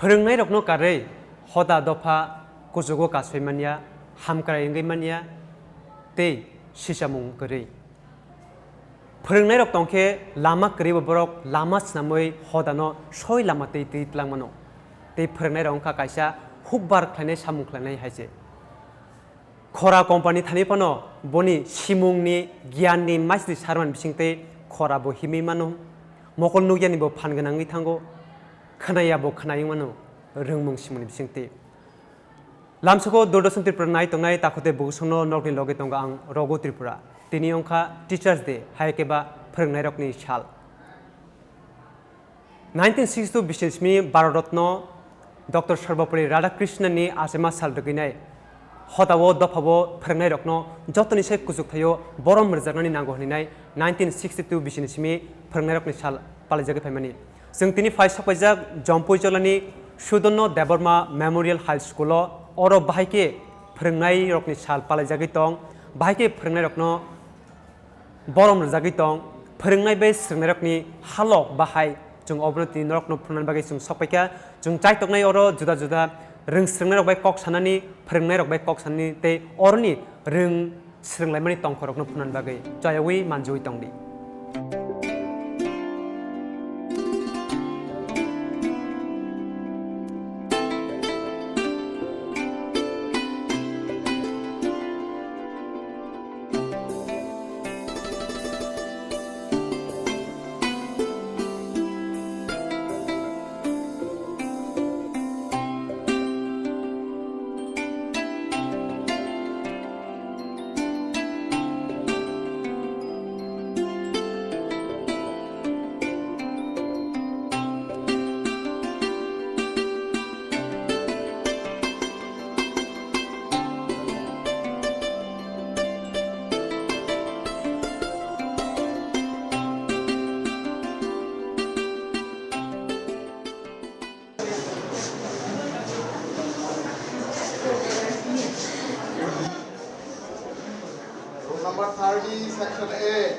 Phwrwngnai rokno karai hoda dofa kujugo kaswimania hamkarai ingaimania tei sisamung karai. Phwrwngnai rok tongkhe lama karibo borok lama snamoi hodano soi lama tei tei tlangmano. Tei phwrwngnai rok ongkha kaisa hukbar khlainai samung khlainai haise. Khora company thani pano boni simungni gyanni maisli sarman bisingtei khora bo himi mano mokol nugyani bo phanganangni thango khanaya bo khanayung mano rungmung simuni bisingtei lamsako durdoshan tripura nai tongnai takote bugusungno nokni loge tonga ang rogo tripura tini ongkha teachers day haikeba phwrwngnai rokni sal 1962 bisnismi Bharatratna Dr. Sarvapalli Radhakrishnan ni asema sal reginai Hotawo dophawo phwrwngnai rokno jotoni se kusuk thayo borom rjaknani nango hninai 1962 bisnismi phwrwngnai rokni sal palajagi phaimani जों तिनी फाइसा पैजाक Jampui जलानि सुदन्नो Debbarma memorial high school और बाहायके phwrwngnai rokni sal palajagi tong बाहायके phwrwngnai rokno borom rjakgui tong phwrwngnai bai swrwngnai rokni halok bahai जों obnoti rokno phwrwngnai bagai जों sokpaika जों chaitoknai oro juda juda rongswrwngnai rok bai kok sanani phwrwngnai rok bai kok sanani tei orni roong swrwnglaimani tongkhorokno phwrwngnai bagai chayawi manjui tongdi Number 30, section A.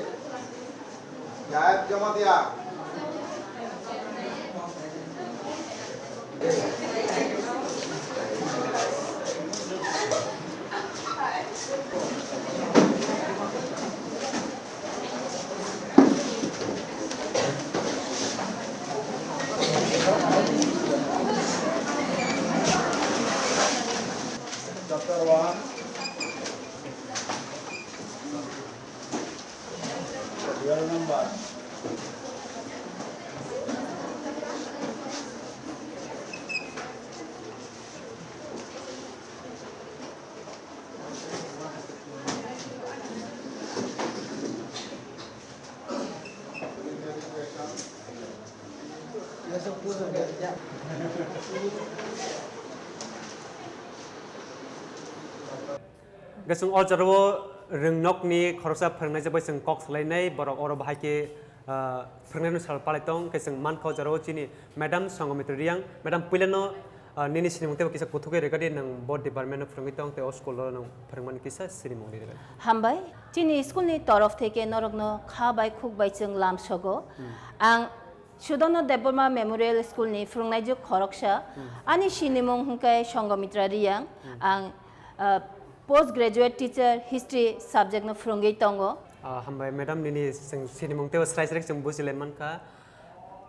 Gayat jama diya. Chapter 1. Real number. Yes, of course. Yeah. Gasung orjaro rowngnokni khoroksa phwrwngnai jabai जों kok salainai borok oro bahai phwrwngnai sal palaitong ke जों mankho jaro chini madam sangomitra riang madam puilano nini sinimungte kisa kuthuke regadi nang board department phwrwngai tong te school lo nang phwrwngmani kisa sinimungni regadi hambai chini school ni torof theke norokno khabai khukbai जों lamsogo ang Sudono Deborma Memorial School ni phwrwngnai juk khoroksa ani sinimung hungkai sangomitra riang ang postgraduate teacher history subject no phwrwngai tongo hambai madam nini जों sinimungte sraisrek जों busilemanka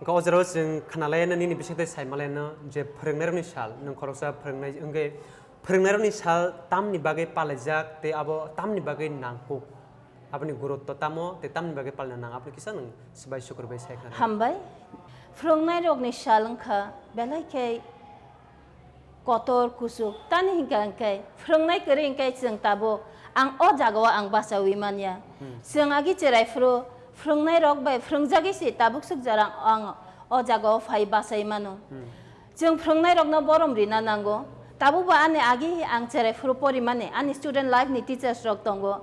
gaujaro जों khanalaina nini bisingte saimalena je phwrwngnai rokni sal nang khoroksa phwrwngnai ongge phwrwngnai rokni sal tamni bagai palajak te abo tamni bagai nangko apni gurutto tamo te tamni bagai palna nang apni kisa nang sibai sukurbai saikha hambai phwrwngnai rokni sal ongkha belai ke kotor kusuk tani hingkai phwrwngnai kari hingkai जों tabo ang o jagao ang basawi mania जों agi cherai phwrwngnai rok bai phwrwngjagi si tabuk suk jarang ang o jagao phai basai mano जों phwrwngnai rokno borom rina nango tabu ba ane agi ang cherai pori mane ani student life ni teachers rok tongo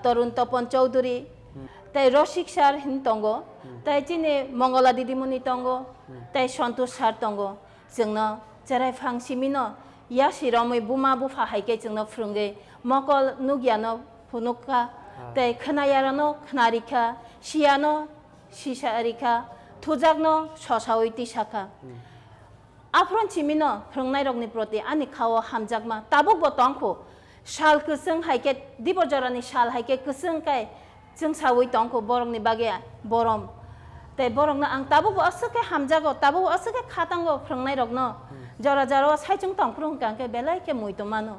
Torun Topon Chowdhury tai Roshik sir hin tongo tai chini Mongola didimuni tongo tai Santosh sir tongo जोंनो cherai phang simino ya siromoi buma bu phahaike जोंनो phwrwngai mokol nugyano phunukka tai khnayarano khnarika siano sisarika thujakno sosawi tisaka afron chimino phrongnai rokni proti ani khawo hamjakma tabuk bo tongkho shal kusung haike diborjarani shal haike kusung kai jung sawi tongkho borokni bage borom te borokna ang tabuk bo asake hamjago tabuk asake khatango phrongnai rokno jara jaro saichung tongprung kangke belai ke muito mano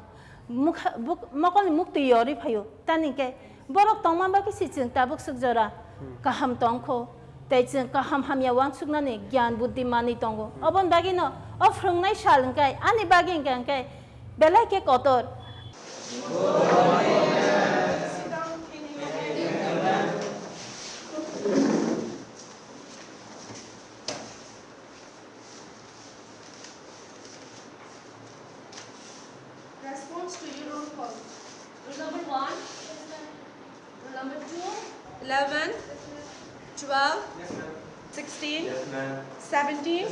mokol mukti yori phayo tani ke borok tongma baki sichung tabuk suk jara kaham tongkho taichung kaham hamya wang suknani gyan buddhi mani tongo obon bagi no o phrongnai shalngkai ani bagi kangke belai ke kotor Response to your roll call. Rule number 1. Rule number 2. 11. 12. 16. 17.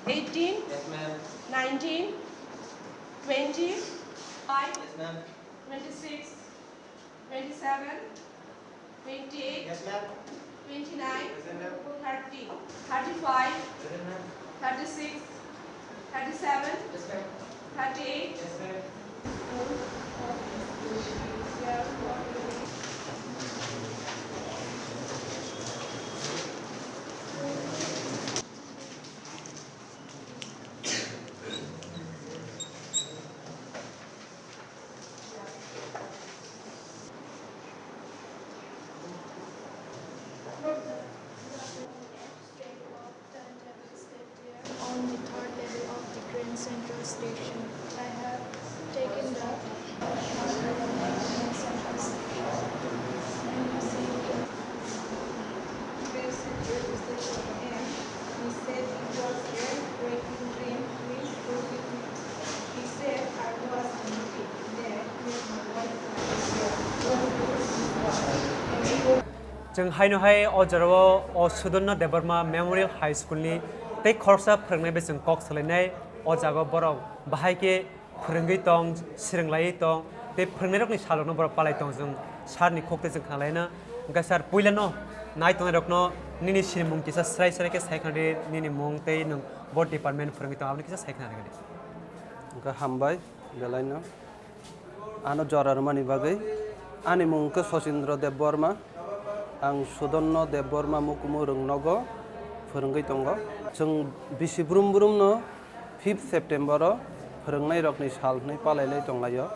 18. 19. 20. 5. 26. 27. 28. 29. 30. 35. 36. 37. 38. On the third level of the Grand Central Station, I have taken the Central Station and you see Grand Central is the shop and he said it was very breaking dream, please go with me. He said I was unhappy there with my wife जों हायनो हाय अजराव Sudan Debbarma memorial high school नि ते खरसा फोरोंनाय बे जों कक सलायनाय अजागो बरक बाहायके फोरोंगै दं सिरोंलायै दं ते फोरोंनाय रकनि सालनो बर पालाय दं जों सारनि खकते जों खालायना गासार पुइलानो नाय तंनाय रकनो निनि सिनि मुं किसा स्राय स्रायके सायखादे निनि मुं ते नों बोर्ड डिपार्टमेंट फोरोंगै दं आपनि किसा सायखाना रेगदे गा हामबाय बेलायनो आनो जरारमानि बागै आनि मुंखौ सचिन्द्र देब बर्मा आं सुदन्न देब बर्मा मुकुमु रोंनगो फोरोंगै दङ जों बिसि ब्रुम ब्रुमनो 5 सेप्टेम्बर फोरोंनाय रकनि सालनै पालायलाय दंलायो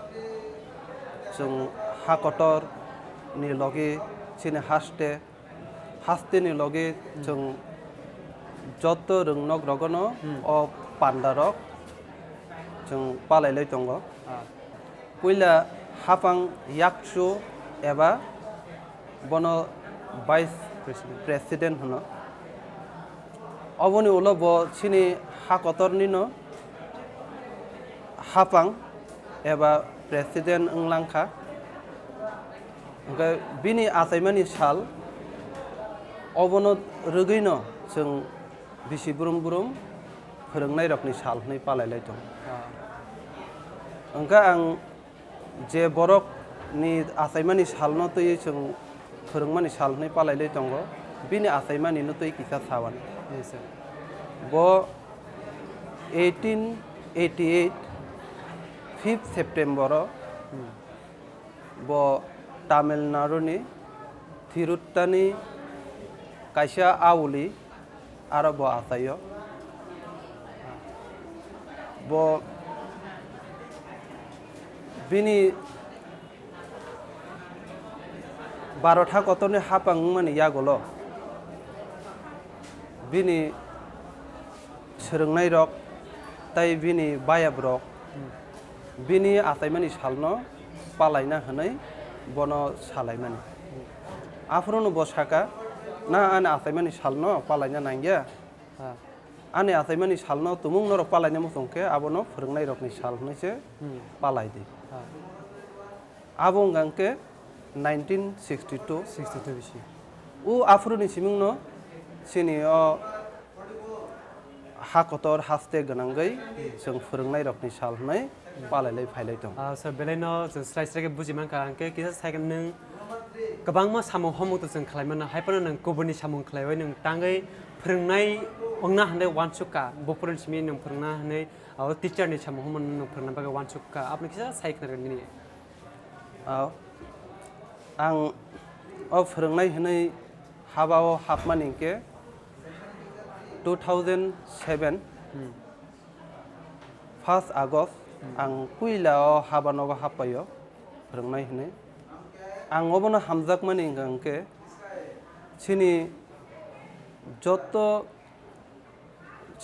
जों हाकटर नि लगे सिने हास्ते नि लगे जों जत रोंनग रगनो अ पान्डारक जों पालायलाय दङ पहिला हाफां याकसु एबा बनो भाइस प्रेसिडेंट होनो अबनि उलो बो सिनि हाकतरनि न हाफां एबा प्रेसिडेंट अंलांखा ओमफ्राय बिनि आसायमानि साल अबनो रोगैनो जों बिसि ब्रुम ब्रुम फोरोंनाय रकनि सालनै पालायलाय दं ओंखा आं जे बरकनि आसायमानि सालनो तै जों फोरोंमानि सालनै पालायलाय दङ बिनि आसायमानिनो तै किसा सावन बो 1888 5 सेप्टेम्बर बो तामिलनाडुनि थिरुत्तानि कायसा आवली आरो बो आसायो बो बिनि 12 था कतरनि हापां माने यागल बिनि सोलोंनाय रक ताई बिनि बायाब रक बिनि आसायमानि सालनो पालायना होनाय बनो सालायमानि आफ्रोनो बसाका ना आने आसायमानि सालनो पालायना नांगिया आने आसायमानि सालनो तुमुं नर पालायना मुसंके आबनो फोरोंनाय रकनि सालनैसो पालायदि आबं गांके 1962 बिसि उ आफ्रोनि सिमुंनो सिनि हाकतर हास्ते गनांगै जों फोरोंनाय रकनि सालनै पालायलाय फायलाय दं सर बेलायनो जों स्राय स्रायके बुजिमान कांके किसा सायकन नों गोबांमा सामु हमु जों खालामनो हायपनो नों गुबुननि सामु खालायबाय नों तांगै फोरोंनाय अंना हानाय वानसुका बफोरनसिमि नों फोरोंना हानाय टीचारनि सामु हमु नों फोरोंना बागै वानसुका आपनि किसा सायखनार मिनि आं फोरोंनाय होनाय हाबाव हाबमानिके 2007 1 August आं कुइलाव हाबा नगा हाबपायो फोरोंनाय होनाय आं अबनो हामजाक मानि गांके सिनि जत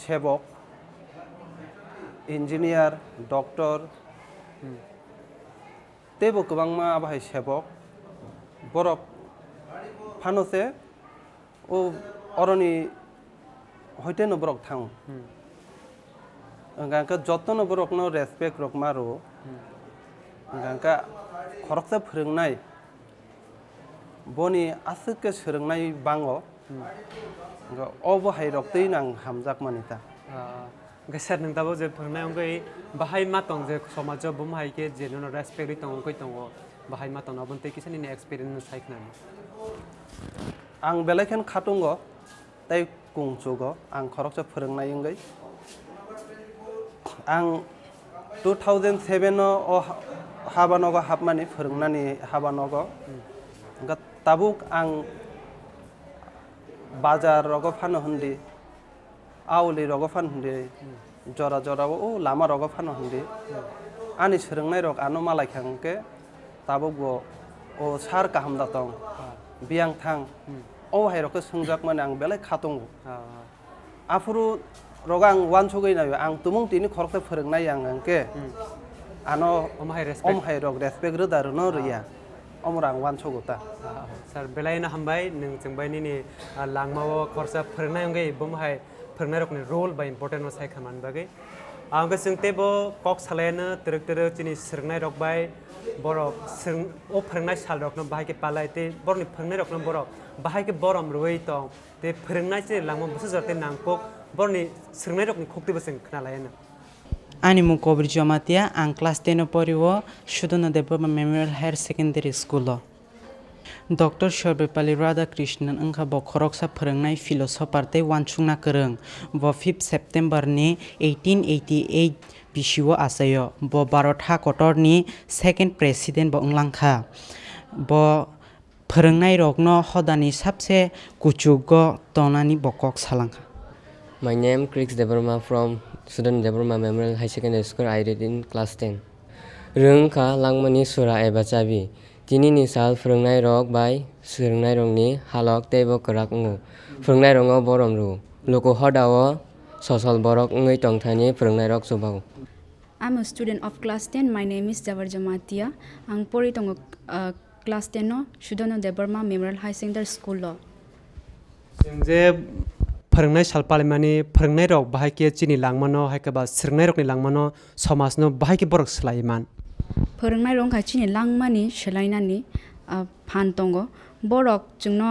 सेबक इंजिनियर डॉक्टर तेबो गोबांमा बाहाय सेबक बरक फानोसे ओ अरनि हयते न बरक थां गांका जतन बरक न रेसपेक्ट रक मारो गांका खरकसा फोरोंनाय बनि आसुके सोलोंनाय बांगो अब हायरक्तै नां हामजाक मानिता गेसर नों दाबो जे फोरोंनाय अंगै बाहाय मातंग जे समाज बुमहाय के जे नो रेसपेक्ट दं कै दं बाहाय मातंग अबनते किसनि एक्सपीरियंस सायखनाय आं बेलायखेन खातुंगो तै कुंचुगो आं खरकसा फोरोंनाय अंगै आं 2007 ओ हाबा नगा हाबमानि फोरोंनानि हाबा नगा ताबुक आं बाजार रग फानो हन्दी आवली रग फान हन्दी जरा जरा ओ लामा रग फानो हन्दी आनि सोलोंनाय रग आनो मालायखांके ताबुक ओ सार काहाम दातं बियां थां ओ हायरक सोंजाक माने आं बेलाय खातंगो आफुरु रगा आं वान सगैनाय आं तुमुं तिनि खरकसा फोरोंनाय आं अंके आनो अमहाय रग रेसपेक्ट रोदार न रिया अमर आं वान सगोता सर बेलायना हामबाय नों जोंबायनि नि लांमाव खरसा फोरोंनाय अंगै बुमहाय फोरोंनाय रकनि रोल बा इम्पोर्टेन्ट सायखामान बागै आंगो जोंतेबो कक सालायनो तरक तरक चिनि सोलोंनाय रक बाय बरक सों ओ फोरोंनाय साल रकनो बाहाय के पालायते बरनि फोरोंनाय रकनो बरक बाहाय के बरम रुइ तो ते फोरोंनाय जे लांमा बसु जरते नांको बरनि सोलोंनाय रकनि खक्तिबो जों खोनालायनो Ani mu Kokborok jamatia ang class 10 poriwo Phwrwngnai Development Memorial Higher Secondary School o Dr. Sarvepalli Radhakrishnan wngkha bo khoroksa phwrwngnai philosopher tei uansukna kwrwng bo 5 September ni 1888 bisio achaio bo Bharat ha kotor ni second president bo wnglankha bo phwrwngnai rokno hodani sabse kuchugo tonani bo kok salangkha. My name is Chris Deborma from Student Deborma Memorial High Secondary School. I read in class 10. Rungka langmani sura eba chabi. Tini ni sal phwrwngnai rok bai phwrwngnai rok ni halok teibo kwrak ungo. Phwrwngnai rongo borom ru. Loko hodao social borok ungoi tongthani phwrwngnai rok chubao. I'm a student of class 10. My name is Javar Jamatia. Ang pori tongo class 10 no Student Deborma Memorial High Secondary School lo. जों जे फोरोंनाय सालपालिमानि फोरोंनाय रक बाहाय के चिनि लांमानो हायकबा सोलोंनाय रकनि लांमानो समाजनो बाहाय के बरक सलायमान फोरोंनाय रंखा चिनि लांमानि सोलायनानि फान दंगो बरक जोंनो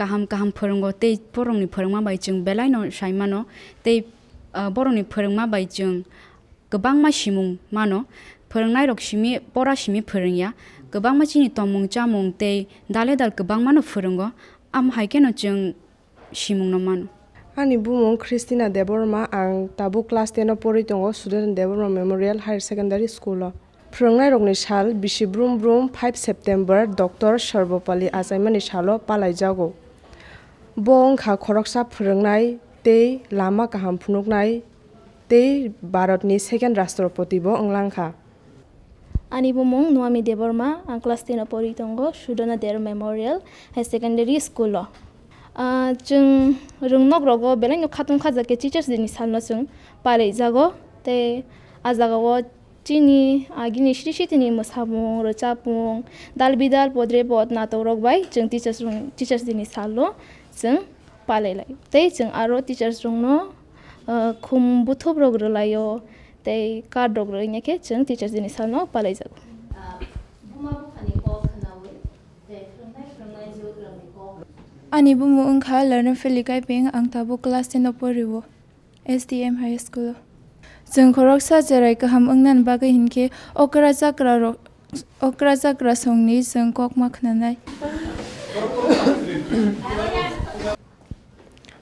काहाम काहाम फोरोंगो तै बरंनि फोरोंमा बाय जों बेलायनो सायमानो तै बरंनि फोरोंमा बाय जों गोबां मासिमुं मानो फोरोंनाय रक सिमि परा सिमि फोरोंया गोबां माचिनि तमुं चामुं तै दाले दाल गोबां मानो फोरोंगो आम हायकेनो जों सिमुं न मानो Ani bumung Christina Deborma ang tabu class 10 pori tongo Student Deborma Memorial Higher Secondary School o. Phwrwngnai rokni sal bisi brum brum 5 September Dr. Sarvepalli achaimani salo palaijago. Bo wngkha khoroksa phwrwngnai tei lama kaham phunuknai tei Bharatni second Rashtrapati bo wnglankha. Ani bumung Noami Deborma ang class 10 pori tongo Student Deborma Memorial High Secondary School o. जों रोंनोग रगो बेलायनो खातुम खाजा के teachers दिनि सालनो जों पारै जागो ते आजागाव चिनि आगिनि श्रीशितिनि मोसामुं रोजाबमुं दाल बिदाल पद्रे पद नाटक रग बाय जों टीचर्स दिनि सालनो जों पालायलाय ते जों आरो टीचर्स रंनो खुम बुथुब रगरलायो ते कार्ड रगरयनेके जों टीचर्स दिनि सालनो पालाय जागो Ani bumu wngkha learner felikai ping ang tabu class 10 poriwo SDM High School. जों खरकसा जेरै गाहाम wngnan bagui hinkhe okra jakra rok okra zakra songni जों kokma khnanai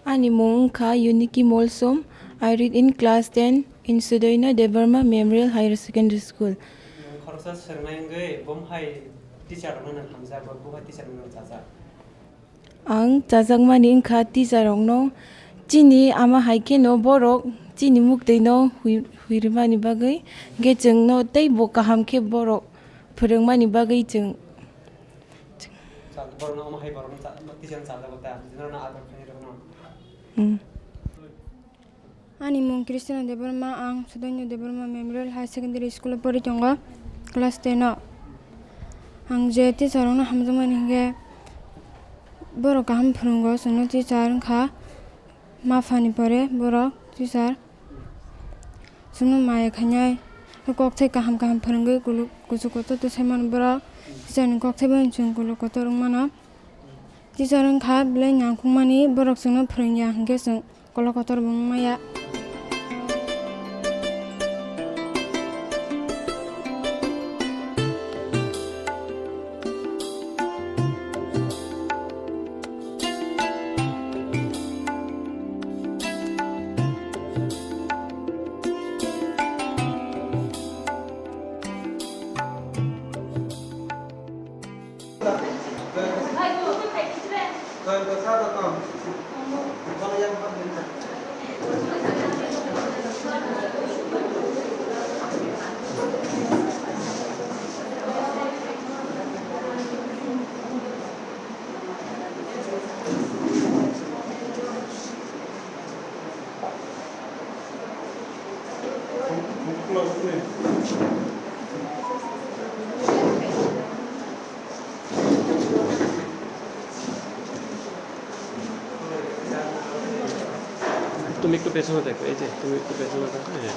Ani mung kha Uniki Molsom. I read in class 10 in Sudoina Debarma Memorial Higher Secondary School. खरसा सोंनायंगै बमहाय teacher none हामजा बहा teacher none जाजा Ang jajangmani kha teacher no chini ama haike no borok chini mukdei no huirmani bagai ge jeng no tei bo kaham ke borok phwrwngmani bagai jeng बरन अमहाय बरन teacher जाजा बता जिनरना आदर खानि रखन Ani mung Christina Deborma ang Sudonya Deborma Memorial High Secondary School poritongo class 10 no ang je teacher no hamjamani ge boro kaham phurungo sungno teacher kha mafani pore boro teacher sungno maya khanyai kok thai kaham kaham phurungo kusu koto to seman boro teacher ni kok thai ban chung kulo koto rungmana teacher kha blai nyangkhungmani borok sungno phurungya hingge sung kolo kotor bungmaya তুমি একটু পেছনে দেখো এই যে তুমি একটু পেছনে দেখো হ্যাঁ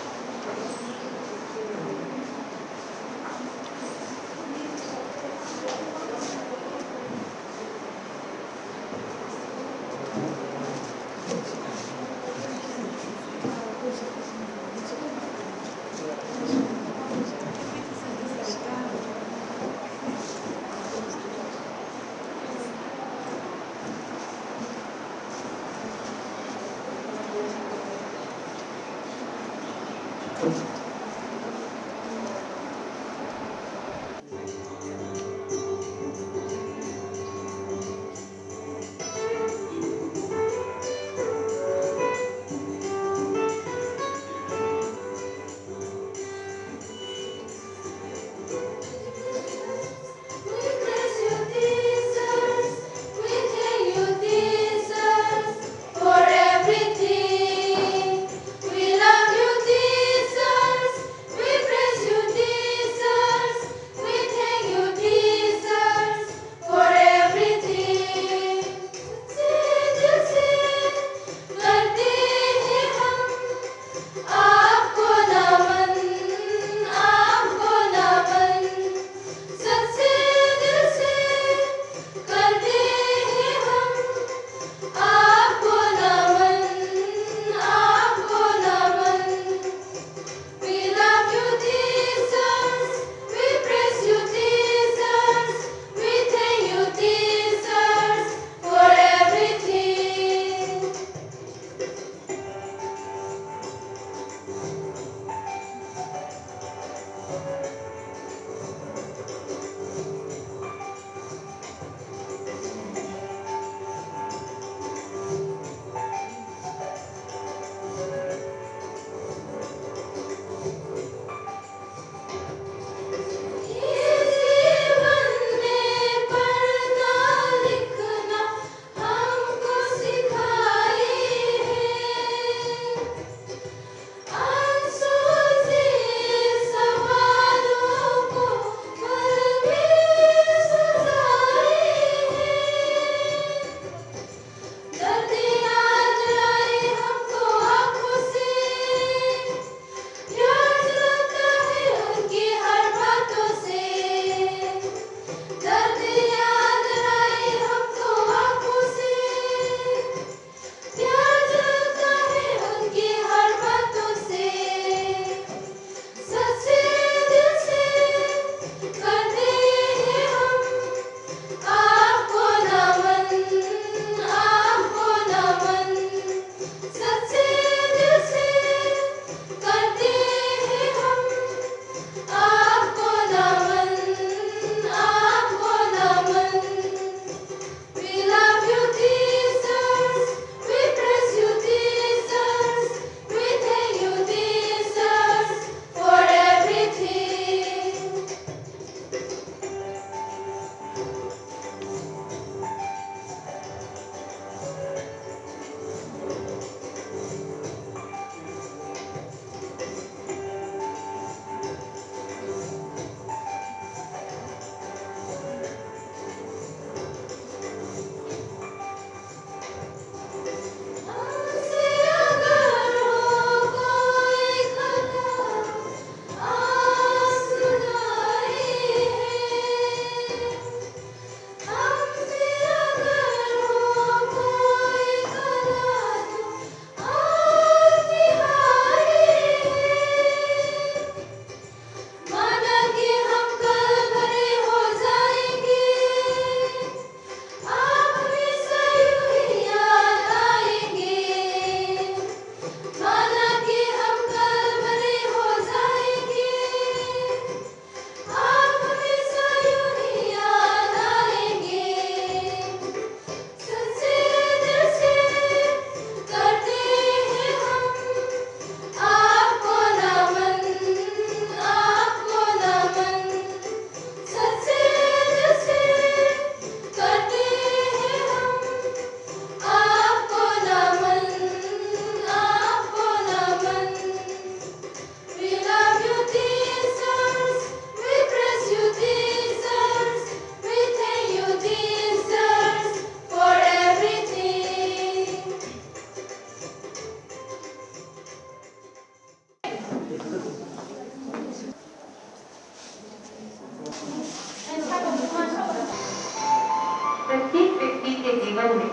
जीवन में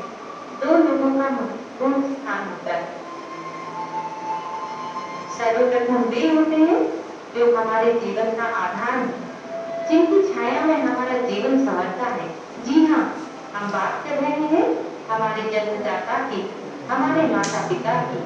दो लोगों का महत्वपूर्ण स्थान होता है। सर्वप्रथम वे होते हैं जो हमारे जीवन का आधार है, जिनकी छाया में हमारा जीवन संवरता है। जी हाँ, हम बात कर रहे हैं हमारे जन्मदाता की, हमारे माता पिता की।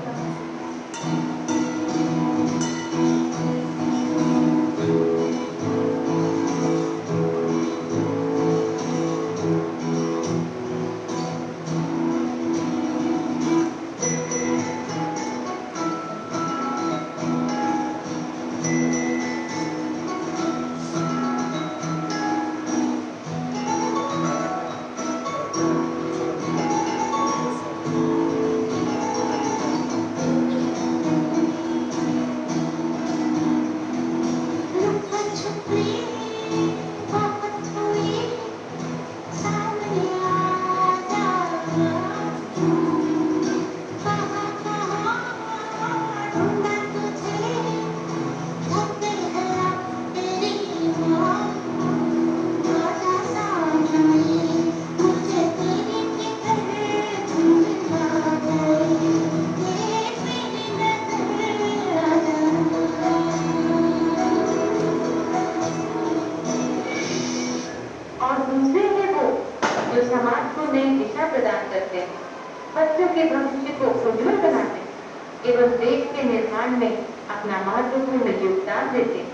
एवं देश के निर्माण में अपना महत्वपूर्ण योगदान देते।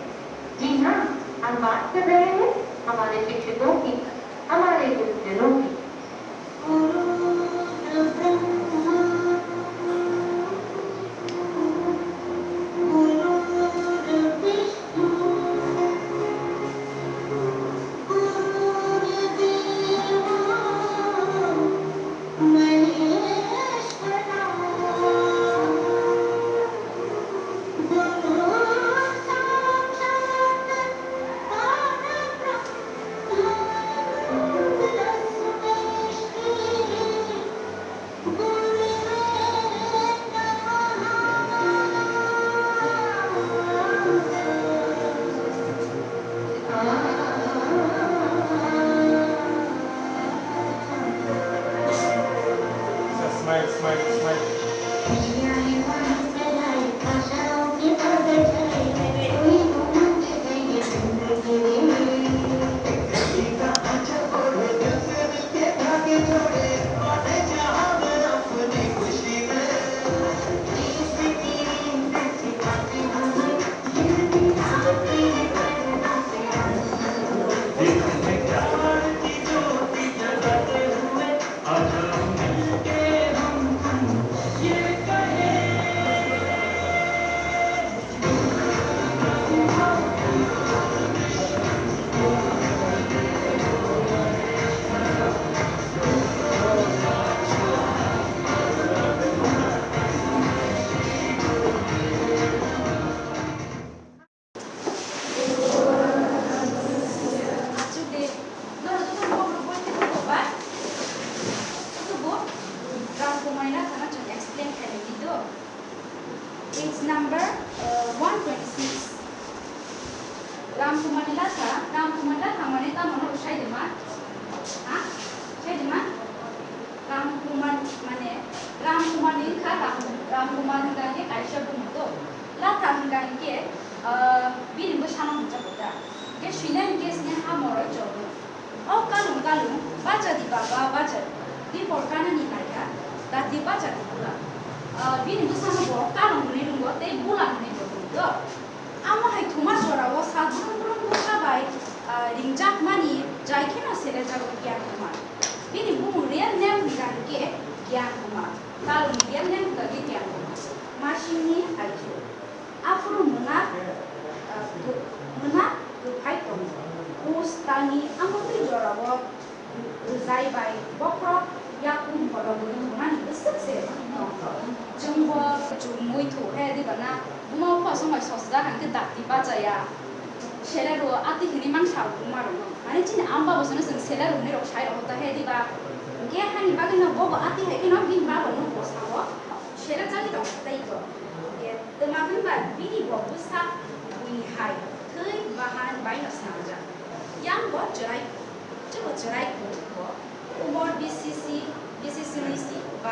जी हाँ, हम बात कर रहे हैं हमारे शिक्षकों की, हमारे गुरुजनों की।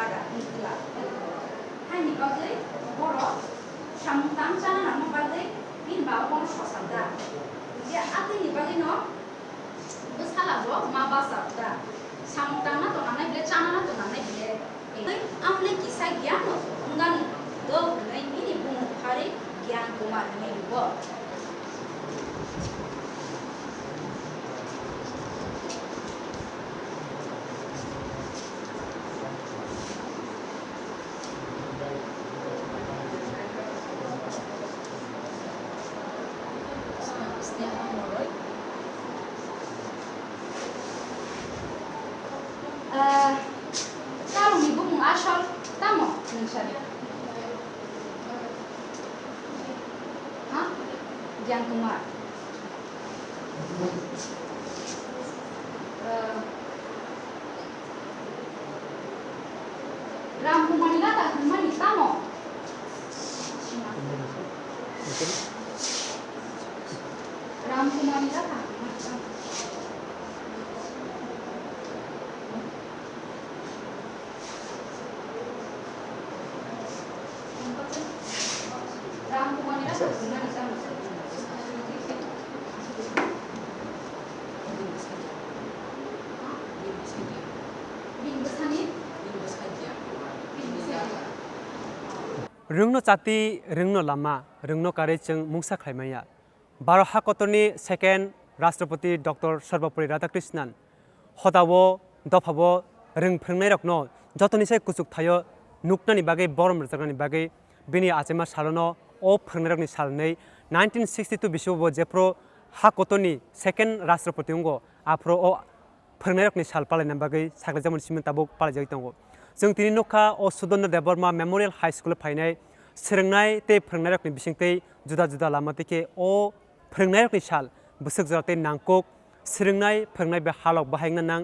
baga nikla hai ni bagai borok samtang chana nama bagai bin ba bon sosada dia ati ni bagai no besala bo ma basabda samtang na to nanai bile chana na to nanai bile amne kisah gyan no ngan do nai ini bung hari gyan kumar ni bo kalau ibu mengasal tamu misalnya, hah? Jangan kemar. Rampu manila tak mani tamu. Rampu manila tak. Rungno chati rungno lama rungno kare chung mungsa khlaimaya Baro hakotoni second Rashtrapati Dr. Sarvapuri Radhakrishnan hodawo dophawo rung phwngnai rokno jotoni sai kusuk thayo nuknani bagai borom rjaknani bagai bini achema salono o phwngnai rokni salnei 1962 biswo jepro hakotoni second Rashtrapati ungo apro o phwngnai rokni sal palaina bagai saklajamon simen tabuk palajai tongo जों तिनि नखा ओ Sudan Debbarma memorial high school फाइनाय फोरोंनाय ते फोरोंनाय रखनि बिसिंतै जुदा जुदा लामातिके ओ फोरोंनाय रखनि साल बोसोक जराते नांकोक फोरोंनाय फोरोंनाय बे हालक बाहायना नां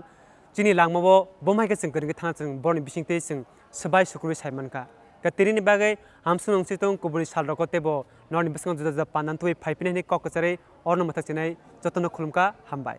जिनि लांमाबो बमायके जों गरिगे थाना जों बरनि बिसिंतै जों सबाय सुकुरु सायमानका कतिरिनि बागै हामसु नंसितों कुबुनि साल रकतेबो नरनि बिसिं जुदा जुदा पानान्तुय फाइपिनेनि ककचरै अरन मथाचिनाय जतन खुलुमका हामबाय।